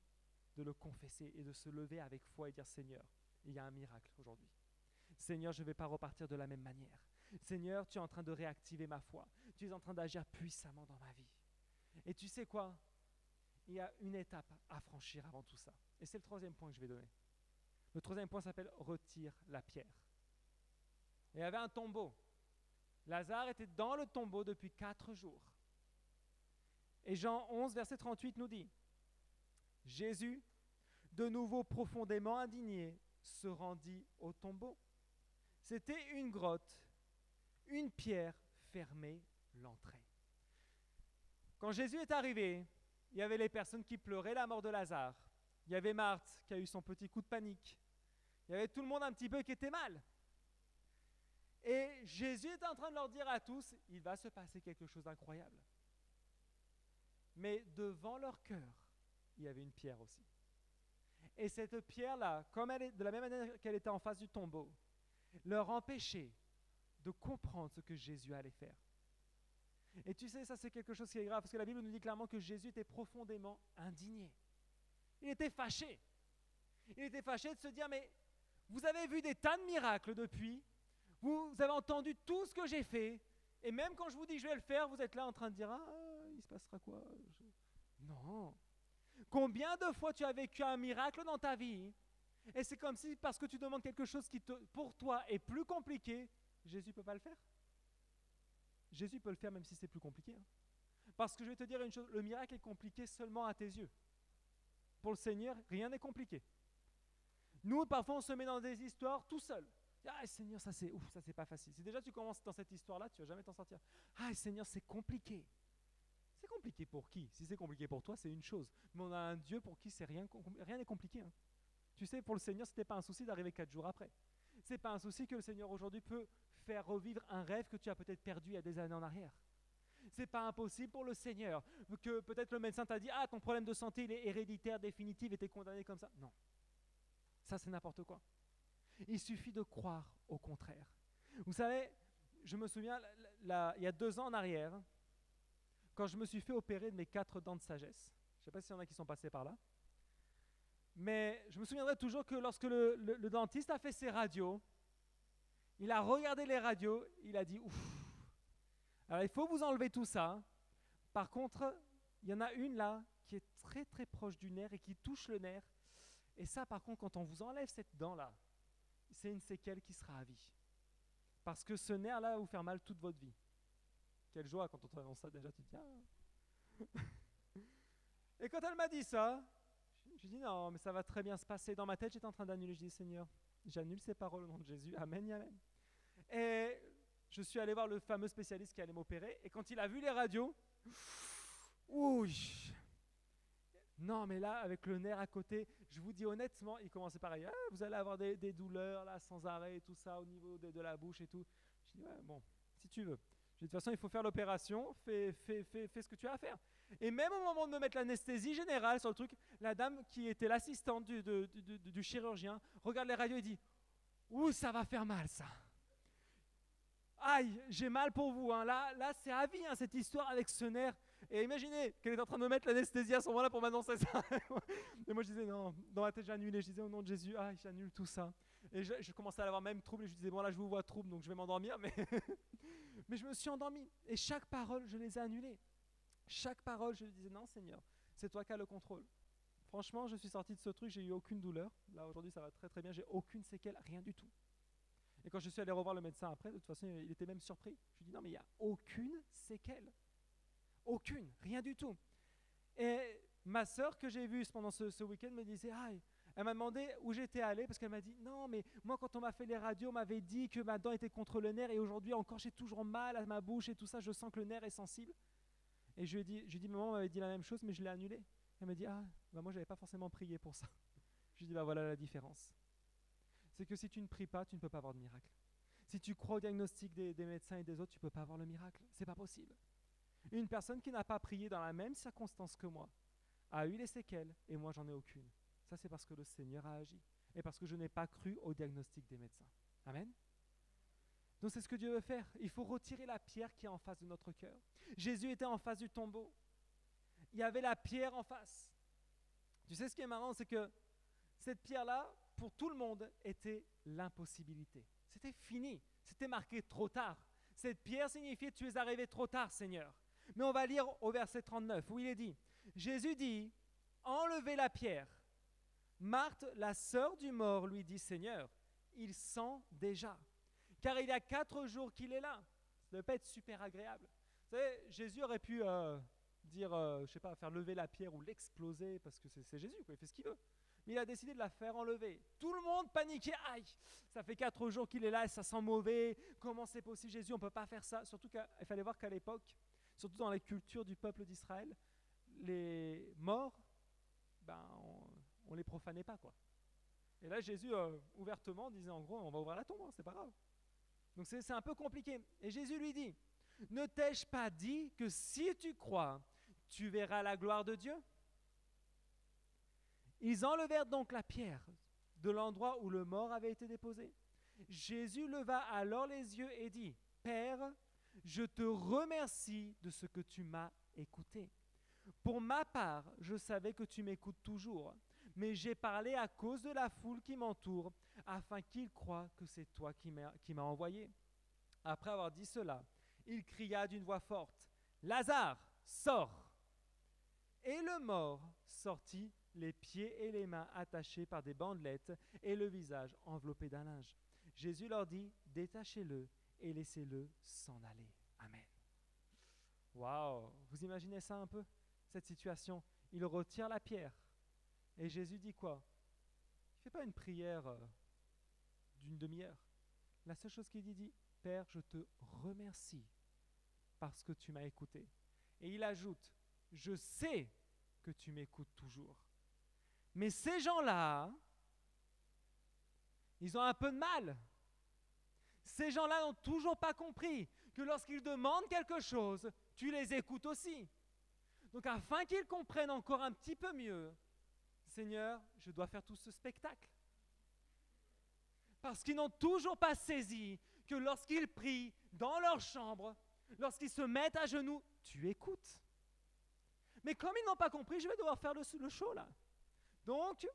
de le confesser et de se lever avec foi et dire Seigneur, il y a un miracle aujourd'hui. Seigneur, je ne vais pas repartir de la même manière. Seigneur, tu es en train de réactiver ma foi. Tu es en train d'agir puissamment dans ma vie. Et tu sais quoi? Il y a une étape à franchir avant tout ça. Et c'est le troisième point que je vais donner. Le troisième point s'appelle retire la pierre. Et il y avait un tombeau. Lazare était dans le tombeau depuis 4 jours. Et Jean 11, verset 38 nous dit, Jésus, de nouveau profondément indigné, se rendit au tombeau. C'était une grotte, une pierre fermait l'entrée. Quand Jésus est arrivé, il y avait les personnes qui pleuraient la mort de Lazare. Il y avait Marthe qui a eu son petit coup de panique. Il y avait tout le monde un petit peu qui était mal. Et Jésus est en train de leur dire à tous, il va se passer quelque chose d'incroyable. Mais devant leur cœur, il y avait une pierre aussi. Et cette pierre-là, comme elle est, de la même manière qu'elle était en face du tombeau, leur empêchait de comprendre ce que Jésus allait faire. Et tu sais, ça c'est quelque chose qui est grave, parce que la Bible nous dit clairement que Jésus était profondément indigné. Il était fâché. Il était fâché de se dire, mais vous avez vu des tas de miracles depuis, vous avez entendu tout ce que j'ai fait, et même quand je vous dis que je vais le faire, vous êtes là en train de dire, ah, il se passera quoi? Non. Combien de fois tu as vécu un miracle dans ta vie, et c'est comme si, parce que tu demandes quelque chose qui pour toi est plus compliqué, Jésus ne peut pas le faire? Jésus peut le faire même si c'est plus compliqué. Hein. Parce que je vais te dire une chose, le miracle est compliqué seulement à tes yeux. Pour le Seigneur, rien n'est compliqué. Nous, parfois, on se met dans des histoires tout seul. Ah Seigneur, ça c'est pas facile. Si déjà tu commences dans cette histoire-là, tu vas jamais t'en sortir. Ah Seigneur, c'est compliqué. C'est compliqué pour qui? Si c'est compliqué pour toi, c'est une chose. Mais on a un Dieu pour qui rien n'est compliqué. Hein. Tu sais, pour le Seigneur, ce n'était pas un souci d'arriver 4 jours après. Ce n'est pas un souci que le Seigneur aujourd'hui peut faire revivre un rêve que tu as peut-être perdu il y a des années en arrière. Ce n'est pas impossible pour le Seigneur que peut-être le médecin t'a dit « Ah, ton problème de santé, il est héréditaire, définitif, et tu es condamné comme ça. » Non. Ça, c'est n'importe quoi. Il suffit de croire au contraire. Vous savez, je me souviens, il y a 2 ans en arrière, quand je me suis fait opérer de mes 4 dents de sagesse, je ne sais pas s'il y en a qui sont passés par là, Mais je me souviendrai toujours que lorsque le dentiste a fait ses radios, il a regardé les radios, il a dit, ouf, alors il faut vous enlever tout ça. Par contre, il y en a une là qui est très très proche du nerf et qui touche le nerf. Et ça, par contre, quand on vous enlève cette dent-là, c'est une séquelle qui sera à vie. Parce que ce nerf-là va vous faire mal toute votre vie. Quelle joie quand on t'annonce ça déjà, tu te dis ah. Et quand elle m'a dit ça, j'ai dit non, mais ça va très bien se passer. Dans ma tête, j'étais en train d'annuler. Je dis Seigneur, j'annule ces paroles au nom de Jésus. Amen, amen. Et je suis allé voir le fameux spécialiste qui allait m'opérer. Et quand il a vu les radios, ouh, non, mais là, avec le nerf à côté, je vous dis honnêtement, il commençait pareil. Ah, vous allez avoir des douleurs là, sans arrêt et tout ça au niveau de la bouche et tout. Je dis ouais, bon, si tu veux. De toute façon, il faut faire l'opération, fais ce que tu as à faire. Et même au moment de me mettre l'anesthésie générale sur le truc, la dame qui était l'assistante du chirurgien regarde les radios et dit « Ouh, ça va faire mal ça !» Aïe, j'ai mal pour vous. Hein. Là c'est à vie, hein, cette histoire avec ce nerf. Et imaginez qu'elle est en train de me mettre l'anesthésie à ce moment-là pour m'annoncer ça. Et moi je disais non, dans ma tête j'annulais, je disais au nom de Jésus, j'annule tout ça. Et je commençais à avoir même trouble et je disais bon là je vous vois trouble donc je vais m'endormir. Mais je me suis endormi et chaque parole je les ai annulées. Chaque parole je lui disais non Seigneur, c'est toi qui as le contrôle. Franchement je suis sorti de ce truc, j'ai eu aucune douleur. Là aujourd'hui ça va très très bien, j'ai aucune séquelle, rien du tout. Et quand je suis allé revoir le médecin après, de toute façon il était même surpris. Je lui dis non mais il n'y a aucune séquelle. Aucune, rien du tout. Et ma sœur que j'ai vue pendant ce week-end me disait, elle m'a demandé où j'étais allé parce qu'elle m'a dit, non mais moi quand on m'a fait les radios, on m'avait dit que ma dent était contre le nerf et aujourd'hui encore j'ai toujours mal à ma bouche et tout ça, je sens que le nerf est sensible. Et je lui ai dit, maman m'avait dit la même chose mais je l'ai annulé. Elle m'a dit, moi j'avais pas forcément prié pour ça. Je lui ai dit, voilà la différence. C'est que si tu ne pries pas, tu ne peux pas avoir de miracle. Si tu crois au diagnostic des médecins et des autres, tu ne peux pas avoir le miracle. C'est pas possible. Une personne qui n'a pas prié dans la même circonstance que moi a eu les séquelles et moi j'en ai aucune. Ça c'est parce que le Seigneur a agi et parce que je n'ai pas cru au diagnostic des médecins. Amen. Donc c'est ce que Dieu veut faire. Il faut retirer la pierre qui est en face de notre cœur. Jésus était en face du tombeau. Il y avait la pierre en face. Tu sais ce qui est marrant, c'est que cette pierre-là, pour tout le monde, était l'impossibilité. C'était fini. C'était marqué trop tard. Cette pierre signifiait tu es arrivé trop tard, Seigneur. Mais on va lire au verset 39 où il est dit, Jésus dit, enlevez la pierre. Marthe, la sœur du mort, lui dit, Seigneur, il sent déjà, car il y a 4 jours qu'il est là. Ça ne doit pas être super agréable. Vous savez, Jésus aurait pu dire, je sais pas, faire lever la pierre ou l'exploser, parce que c'est Jésus, quoi, il fait ce qu'il veut. Mais il a décidé de la faire enlever. Tout le monde paniquait, aïe, ça fait 4 jours qu'il est là et ça sent mauvais, comment c'est possible Jésus, on ne peut pas faire ça. Surtout qu'il fallait voir qu'à l'époque, surtout dans les cultures du peuple d'Israël, les morts, on les profanait pas, quoi. Et là, Jésus, ouvertement, disait en gros, on va ouvrir la tombe, hein, c'est pas grave. Donc c'est un peu compliqué. Et Jésus lui dit, ne t'ai-je pas dit que si tu crois, tu verras la gloire de Dieu ? Ils enlevèrent donc la pierre de l'endroit où le mort avait été déposé. Jésus leva alors les yeux et dit, Père, je te remercie de ce que tu m'as écouté. Pour ma part, je savais que tu m'écoutes toujours, mais j'ai parlé à cause de la foule qui m'entoure, afin qu'ils croient que c'est toi qui m'as envoyé. Après avoir dit cela, il cria d'une voix forte, Lazare, sors ! Et le mort sortit, les pieds et les mains attachés par des bandelettes et le visage enveloppé d'un linge. Jésus leur dit, détachez-le et laissez-le s'en aller. Amen. Waouh! Vous imaginez ça un peu, cette situation? Il retire la pierre. Et Jésus dit quoi? Il ne fait pas une prière d'une demi-heure. La seule chose qu'il dit, Père, je te remercie parce que tu m'as écouté. Et il ajoute, je sais que tu m'écoutes toujours. Mais ces gens-là, ils ont un peu de mal. Ces gens-là n'ont toujours pas compris que lorsqu'ils demandent quelque chose, tu les écoutes aussi. Donc afin qu'ils comprennent encore un petit peu mieux, Seigneur, je dois faire tout ce spectacle. Parce qu'ils n'ont toujours pas saisi que lorsqu'ils prient dans leur chambre, lorsqu'ils se mettent à genoux, tu écoutes. Mais comme ils n'ont pas compris, je vais devoir faire le show là. Donc,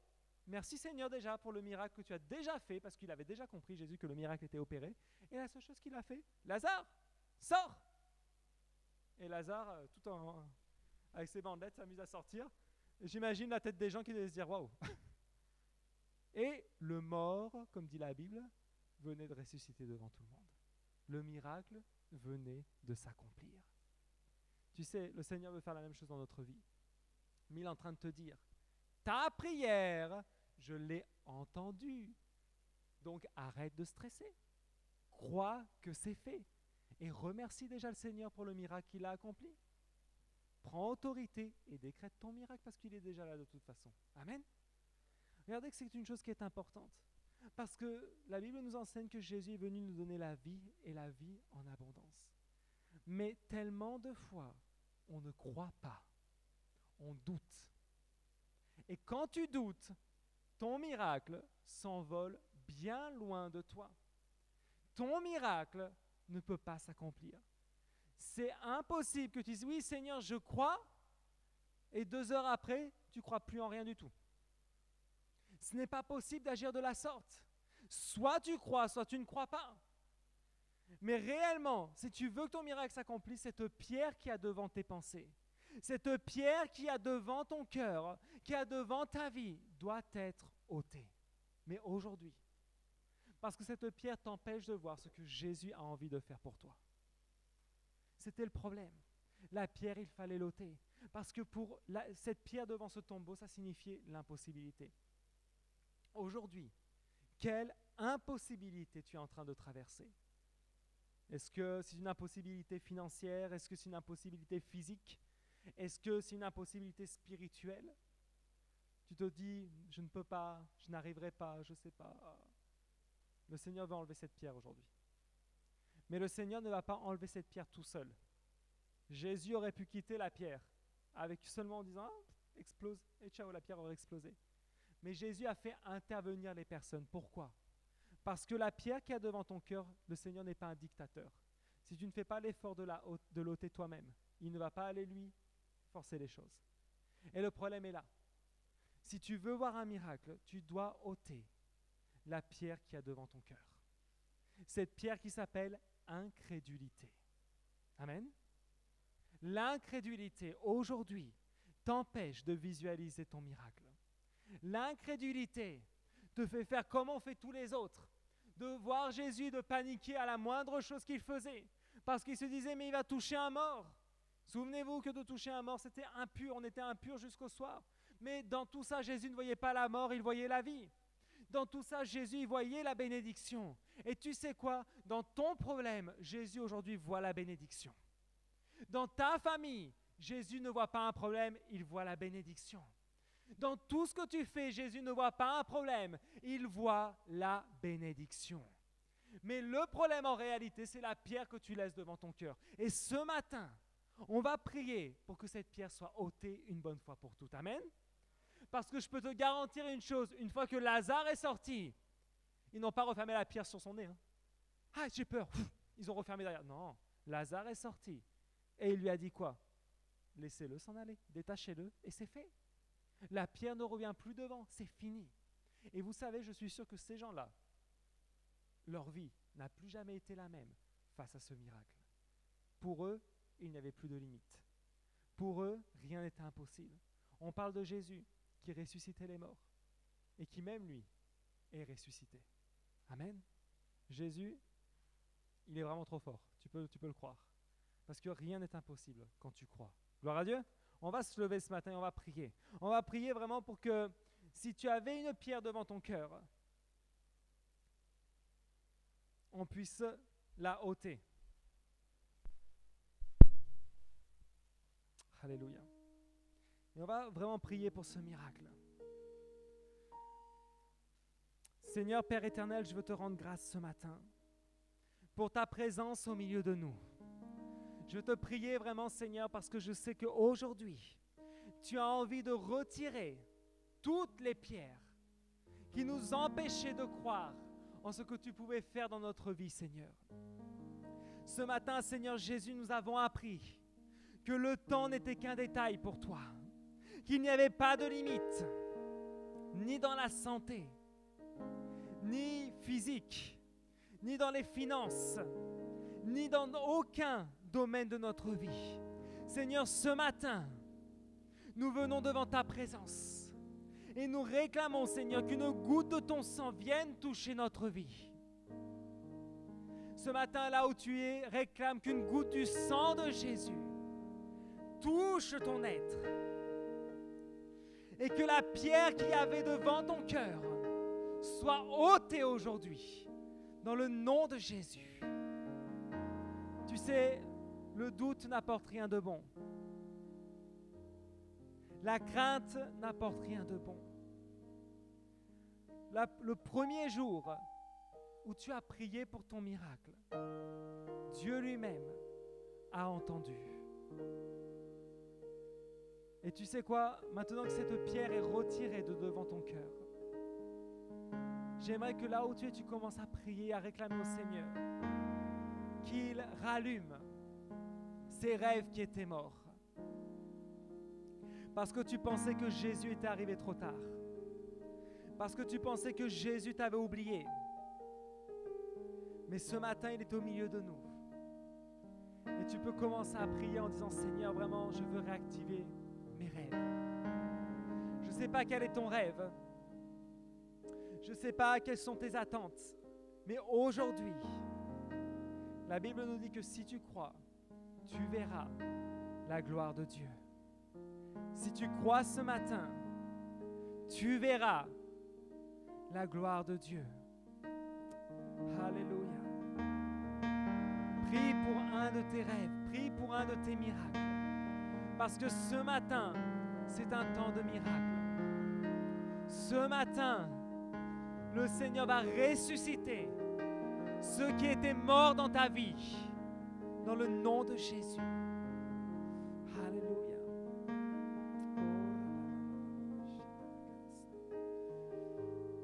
Merci Seigneur déjà pour le miracle que tu as déjà fait, parce qu'il avait déjà compris, Jésus, que le miracle était opéré. Et la seule chose qu'il a fait, Lazare, sors! Et Lazare, avec ses bandelettes, s'amuse à sortir. Et j'imagine la tête des gens qui devaient se dire, waouh! Et le mort, comme dit la Bible, venait de ressusciter devant tout le monde. Le miracle venait de s'accomplir. Tu sais, le Seigneur veut faire la même chose dans notre vie. Mais il est en train de te dire, ta prière, je l'ai entendue. Donc arrête de stresser. Crois que c'est fait. Et remercie déjà le Seigneur pour le miracle qu'il a accompli. Prends autorité et décrète ton miracle parce qu'il est déjà là de toute façon. Amen. Regardez que c'est une chose qui est importante. Parce que la Bible nous enseigne que Jésus est venu nous donner la vie et la vie en abondance. Mais tellement de fois, on ne croit pas. On doute. Et quand tu doutes, ton miracle s'envole bien loin de toi. Ton miracle ne peut pas s'accomplir. C'est impossible que tu dises, oui Seigneur, je crois, et 2 heures après, tu ne crois plus en rien du tout. Ce n'est pas possible d'agir de la sorte. Soit tu crois, soit tu ne crois pas. Mais réellement, si tu veux que ton miracle s'accomplisse, cette pierre qui a devant tes pensées, cette pierre qui a devant ton cœur, qui a devant ta vie, doit être ôtée. Mais aujourd'hui, parce que cette pierre t'empêche de voir ce que Jésus a envie de faire pour toi. C'était le problème. La pierre, il fallait l'ôter. Parce que cette pierre devant ce tombeau, ça signifiait l'impossibilité. Aujourd'hui, quelle impossibilité tu es en train de traverser? Est-ce que c'est une impossibilité financière? Est-ce que c'est une impossibilité physique? Est-ce que c'est une impossibilité spirituelle? Tu te dis, je ne peux pas, je n'arriverai pas, je ne sais pas. Le Seigneur va enlever cette pierre aujourd'hui. Mais le Seigneur ne va pas enlever cette pierre tout seul. Jésus aurait pu quitter la pierre avec seulement en disant, explose, et ciao, la pierre aurait explosé. Mais Jésus a fait intervenir les personnes. Pourquoi? Parce que la pierre qui est devant ton cœur, le Seigneur n'est pas un dictateur. Si tu ne fais pas l'effort de l'ôter toi-même, il ne va pas aller lui forcer les choses. Et le problème est là. Si tu veux voir un miracle, tu dois ôter la pierre qui est devant ton cœur. Cette pierre qui s'appelle incrédulité. Amen. L'incrédulité aujourd'hui t'empêche de visualiser ton miracle. L'incrédulité te fait faire comme on fait tous les autres, de voir Jésus, de paniquer à la moindre chose qu'il faisait, parce qu'il se disait mais il va toucher un mort. Souvenez-vous que de toucher un mort c'était impur, on était impur jusqu'au soir. Mais dans tout ça Jésus ne voyait pas la mort, il voyait la vie. Dans tout ça Jésus il voyait la bénédiction. Et tu sais quoi? Dans ton problème, Jésus aujourd'hui voit la bénédiction. Dans ta famille, Jésus ne voit pas un problème, il voit la bénédiction. Dans tout ce que tu fais, Jésus ne voit pas un problème, il voit la bénédiction. Mais le problème en réalité, c'est la pierre que tu laisses devant ton cœur. Et ce matin, on va prier pour que cette pierre soit ôtée une bonne fois pour toutes. Amen. Parce que je peux te garantir une chose, une fois que Lazare est sorti, ils n'ont pas refermé la pierre sur son nez. Ah, j'ai peur. Ils ont refermé derrière. Non, Lazare est sorti. Et il lui a dit quoi? Laissez-le s'en aller, détachez-le, et c'est fait. La pierre ne revient plus devant, c'est fini. Et vous savez, je suis sûr que ces gens-là, leur vie n'a plus jamais été la même face à ce miracle. Pour eux, il n'y avait plus de limite. Pour eux, rien n'était impossible. On parle de Jésus qui ressuscitait les morts et qui même lui est ressuscité. Amen. Jésus, il est vraiment trop fort, tu peux le croire. Parce que rien n'est impossible quand tu crois. Gloire à Dieu. On va se lever ce matin et on va prier. On va prier vraiment pour que si tu avais une pierre devant ton cœur, on puisse la ôter. Alléluia. Et on va vraiment prier pour ce miracle. Seigneur Père éternel, je veux te rendre grâce ce matin pour ta présence au milieu de nous. Je veux te prier vraiment, Seigneur, parce que je sais qu'aujourd'hui, tu as envie de retirer toutes les pierres qui nous empêchaient de croire en ce que tu pouvais faire dans notre vie, Seigneur. Ce matin, Seigneur Jésus, nous avons appris que le temps n'était qu'un détail pour toi, qu'il n'y avait pas de limite. ni dans la santé, ni physique, ni dans les finances, ni dans aucun domaine de notre vie. Seigneur, ce matin, nous venons devant ta présence et nous réclamons, Seigneur, qu'une goutte de ton sang vienne toucher notre vie. Ce matin, là où tu es, réclame qu'une goutte du sang de Jésus touche ton être et que la pierre qu'il y avait devant ton cœur soit ôtée aujourd'hui dans le nom de Jésus. Tu sais, le doute n'apporte rien de bon. La crainte n'apporte rien de bon. Le premier jour où tu as prié pour ton miracle, Dieu lui-même a entendu. Et tu sais quoi? Maintenant que cette pierre est retirée de devant ton cœur, j'aimerais que là où tu es, tu commences à prier, à réclamer au Seigneur qu'il rallume ces rêves qui étaient morts. Parce que tu pensais que Jésus était arrivé trop tard. Parce que tu pensais que Jésus t'avait oublié. Mais ce matin, il est au milieu de nous. Et tu peux commencer à prier en disant, Seigneur, vraiment, je veux réactiver mes rêves. Je ne sais pas quel est ton rêve. Je ne sais pas quelles sont tes attentes. Mais aujourd'hui, la Bible nous dit que si tu crois, tu verras la gloire de Dieu. Si tu crois ce matin, tu verras la gloire de Dieu. Alléluia. Prie pour un de tes rêves, prie pour un de tes miracles. Parce que ce matin, c'est un temps de miracle. Ce matin, le Seigneur va ressusciter ceux qui étaient morts dans ta vie, dans le nom de Jésus. Alléluia.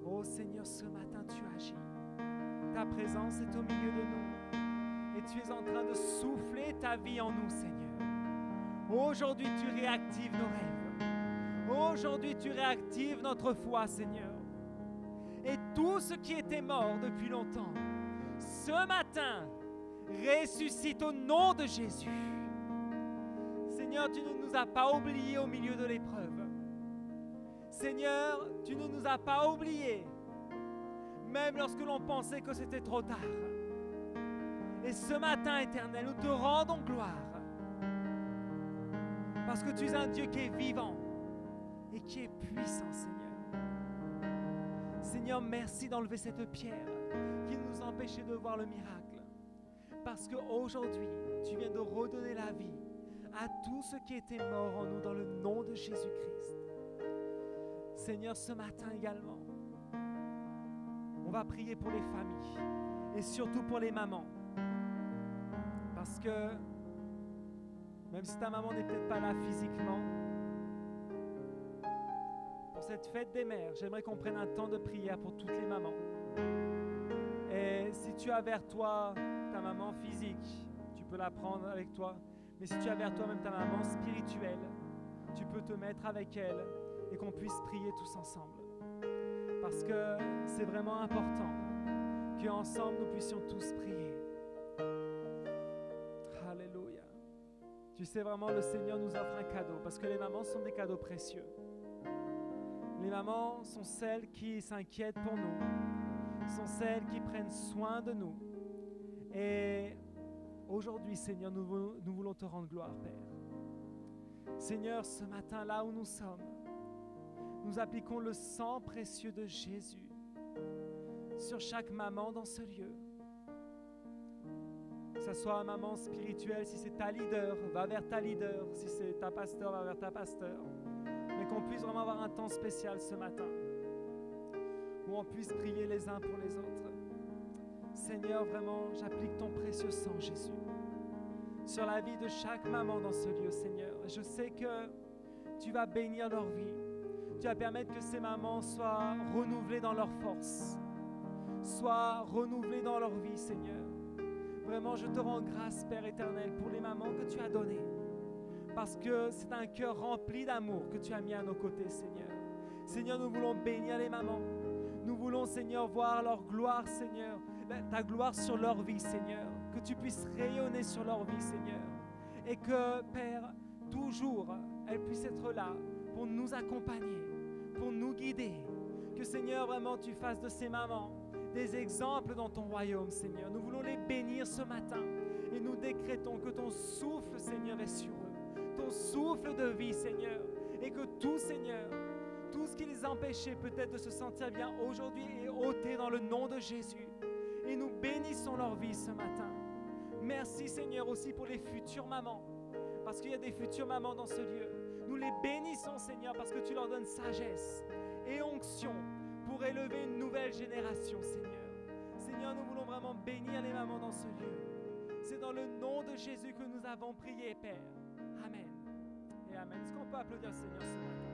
Oh Seigneur, ce matin tu agis. Ta présence est au milieu de nous et tu es en train de souffler ta vie en nous, Seigneur. Aujourd'hui, tu réactives nos rêves. Aujourd'hui, tu réactives notre foi, Seigneur. Et tout ce qui était mort depuis longtemps, ce matin, ressuscite au nom de Jésus. Seigneur, tu ne nous as pas oubliés au milieu de l'épreuve. Seigneur, tu ne nous as pas oubliés, même lorsque l'on pensait que c'était trop tard. Et ce matin, Éternel, nous te rendons gloire, parce que tu es un Dieu qui est vivant et qui est puissant, Seigneur. Seigneur, merci d'enlever cette pierre qui nous empêchait de voir le miracle. Parce qu'aujourd'hui, tu viens de redonner la vie à tout ce qui était mort en nous dans le nom de Jésus-Christ. Seigneur, ce matin également, on va prier pour les familles et surtout pour les mamans. Parce que même si ta maman n'est peut-être pas là physiquement, pour cette fête des mères, j'aimerais qu'on prenne un temps de prière pour toutes les mamans. Et si tu as vers toi ta maman physique, tu peux la prendre avec toi. Mais si tu as vers toi même ta maman spirituelle, tu peux te mettre avec elle et qu'on puisse prier tous ensemble. Parce que c'est vraiment important qu'ensemble nous puissions tous prier. Alléluia. Tu sais vraiment, le Seigneur nous offre un cadeau parce que les mamans sont des cadeaux précieux. Les mamans sont celles qui s'inquiètent pour nous, sont celles qui prennent soin de nous. Et aujourd'hui, Seigneur, nous voulons te rendre gloire, Père. Seigneur, ce matin, là où nous sommes, nous appliquons le sang précieux de Jésus sur chaque maman dans ce lieu. Que ce soit une maman spirituelle, si c'est ta leader, va vers ta leader. Si c'est ta pasteur, va vers ta pasteur. Mais qu'on puisse vraiment avoir un temps spécial ce matin, où on puisse prier les uns pour les autres. Seigneur, vraiment, j'applique ton précieux sang, Jésus, sur la vie de chaque maman dans ce lieu, Seigneur. Je sais que tu vas bénir leur vie. Tu vas permettre que ces mamans soient renouvelées dans leur force, soient renouvelées dans leur vie, Seigneur. Vraiment, je te rends grâce, Père éternel, pour les mamans que tu as données, parce que c'est un cœur rempli d'amour que tu as mis à nos côtés, Seigneur. Seigneur, nous voulons bénir les mamans. Nous voulons, Seigneur, voir leur gloire, Seigneur, ta gloire sur leur vie, Seigneur. Que tu puisses rayonner sur leur vie, Seigneur. Et que, Père, toujours, elles puissent être là pour nous accompagner, pour nous guider. Que, Seigneur, vraiment, tu fasses de ces mamans des exemples dans ton royaume, Seigneur. Nous voulons les bénir ce matin. Et nous décrétons que ton souffle, Seigneur, est sur eux. Ton souffle de vie, Seigneur. Et que tout, Seigneur, tout ce qui les empêchait peut-être de se sentir bien aujourd'hui est ôté dans le nom de Jésus. Et nous bénissons leur vie ce matin. Merci, Seigneur, aussi pour les futures mamans. Parce qu'il y a des futures mamans dans ce lieu. Nous les bénissons, Seigneur, parce que tu leur donnes sagesse et onction pour élever une nouvelle génération, Seigneur. Seigneur, nous voulons vraiment bénir les mamans dans ce lieu. C'est dans le nom de Jésus que nous avons prié, Père. Amen. Et Amen. Est-ce qu'on peut applaudir le Seigneur ce matin?